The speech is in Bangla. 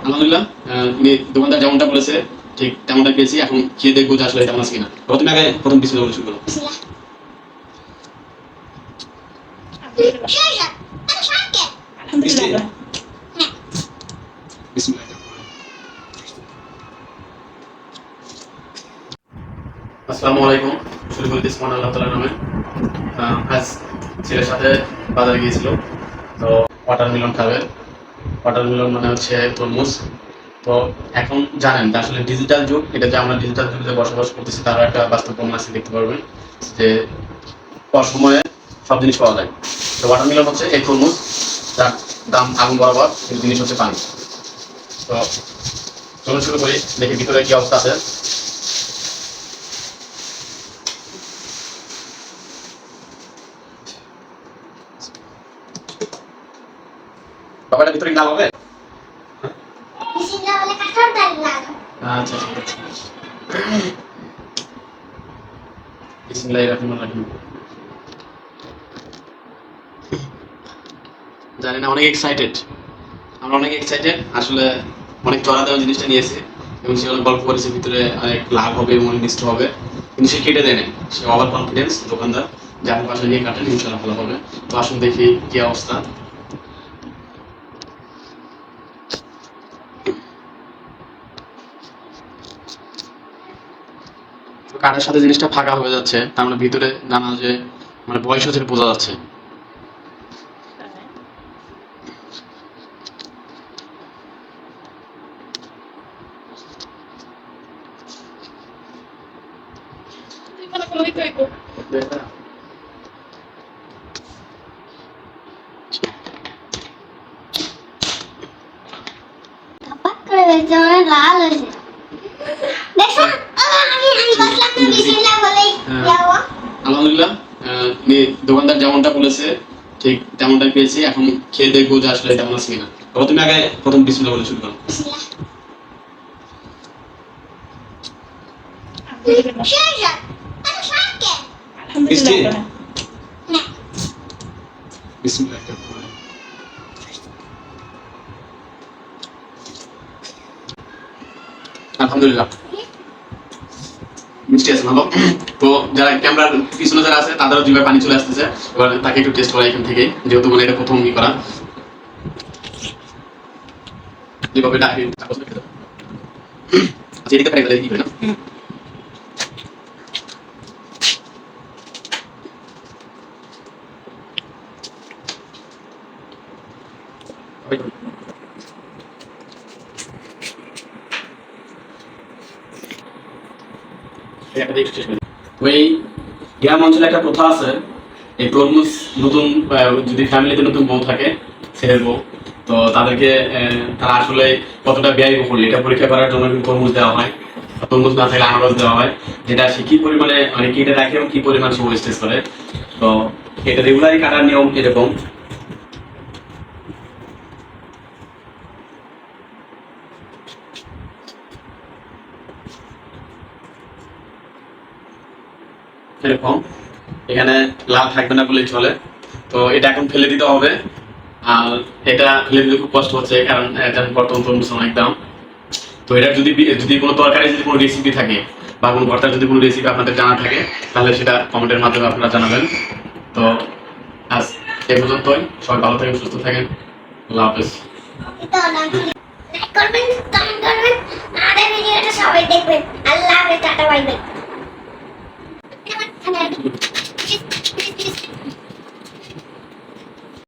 আলহামদুলিল্লাহ, তুমি দোকানদার যেমনটা বলেছে ঠিক তেমনটা পেয়েছি। এখন খেয়ে দেখবো যে আসলে তেমন আছে কিনা। প্রথমে আগে প্রথম বিসমিল্লাহ বলে শুরু করো। আসসালামু আলাইকুম। শুরু করে দিচ্ছি মহান আল্লাহ তাআলার নামে। আজ ছেলের সাথে বাজারে গিয়েছিল, তো ওয়াটারমেলন খাবে। ওয়াটারমেলন মানে হচ্ছে তরমুজ। তো এখন জানেন যে আসলে ডিজিটাল যুগ, এটা যে আমরা ডিজিটাল যুগে বসবাস করতেছি তার একটা বাস্তব প্রমাণ আছে। দেখতে পারবেন যে অসময়ে সব জিনিস পাওয়া যায়। তো ওয়াটারমেলন হচ্ছে এই তরমুজ, যার দাম আগুন বরাবর, কিন্তু জিনিস হচ্ছে পানি। তো চলুন শুরু করি, দেখি ভিতরে কি অবস্থা আছে। বাবাটা ভিতরে লাল হবে। আচ্ছা ঠিক আছে। বিসমিল্লাহির রহমানির রহিম। জানি না, অনেক এক্সাইটেড, আমরা অনেক এক্সাইটেড। আসলে অনেক চড়া দেওয়া জিনিসটা নিয়েছে এবং সে অনেক গল্প করেছে ভিতরে অনেক লাভ হবে এবং অনিষ্ট হবে, কিন্তু সে কেটে দেয় না। সে ওভার কনফিডেন্স দোকানদার, যে আপনি পাশে নিয়ে কাটেন ইনশাল্লাহ ভালো হবে। তো আসুন দেখি কি অবস্থা। কাঠের সাথে জিনিসটা ফাঁকা হয়ে যাচ্ছে, তার মানে ভিতরে নানা যে মানে বয়স হচ্ছে বোঝা যাচ্ছে। আলহামদুলিল্লাহ, দোকানদার যেমনটা বলেছে ঠিক তেমনটাই পেয়েছি। এখন খেয়ে দেখবো যে আসলে তেমন আছে কিনা। তুমি আগে প্রথম বিসমিল্লাহ বলে শুরু করো। আলহামদুলিল্লাহ, মিষ্টি আছে ভালো। তো যারা ক্যামেরার পিছনে যারা আছে তাদেরও জিভে পানি চলে আসতেছে। এবার তাকে একটু টেস্ট করা এখান থেকে, যেহেতু মানে এটা প্রথম করা। যেভাবে ডাকি আচ্ছা, এদিকে প্যাকেট দেখি না। ওই গ্রাম অঞ্চলে একটা প্রথা আছে, এই তরমুজ নতুন যদি ফ্যামিলিতে নতুন বউ থাকে, ছেলের বউ, তো তাদেরকে তারা আসলে কতটা ব্যয়বহুল এটা পরীক্ষা করার জন্য কিন্তু তরমুজ দেওয়া হয়। তরমুজ না থাকলে আনারস দেওয়া হয়, যেটা সে কি পরিমাণে মানে কেটে রাখে এবং কি পরিমাণ সে ওয়েস্টেজ করে। তো এটা রেগুলারই কাটার নিয়ম এরকম। এরকম এখানে লাল থাকবে না বলেই চলে। তো এটা এখন ফেলে দিতে হবে, আর এটা ফেলে দিতে খুব কষ্ট হচ্ছে, কারণ এটা বর্তমান তরমুজ অনেক দাম। তো এটা যদি যদি কোনো তরকারি যদি কোনো রেসিপি থাকে বা কোনো ভর্তার যদি কোনো রেসিপি আপনাদের জানা থাকে, তাহলে সেটা কমেন্টের মাধ্যমে আপনারা জানাবেন। তো আজ এই পর্যন্তই, সবাই ভালো থাকেন, সুস্থ থাকেন। আল্লাহ হাফেজ। করবেন, কমেন্ট করবেন, আমাদের ভিডিওটা সবাই দেখবেন। আল্লাহ হাফেজ, টাটা, বাই বাই।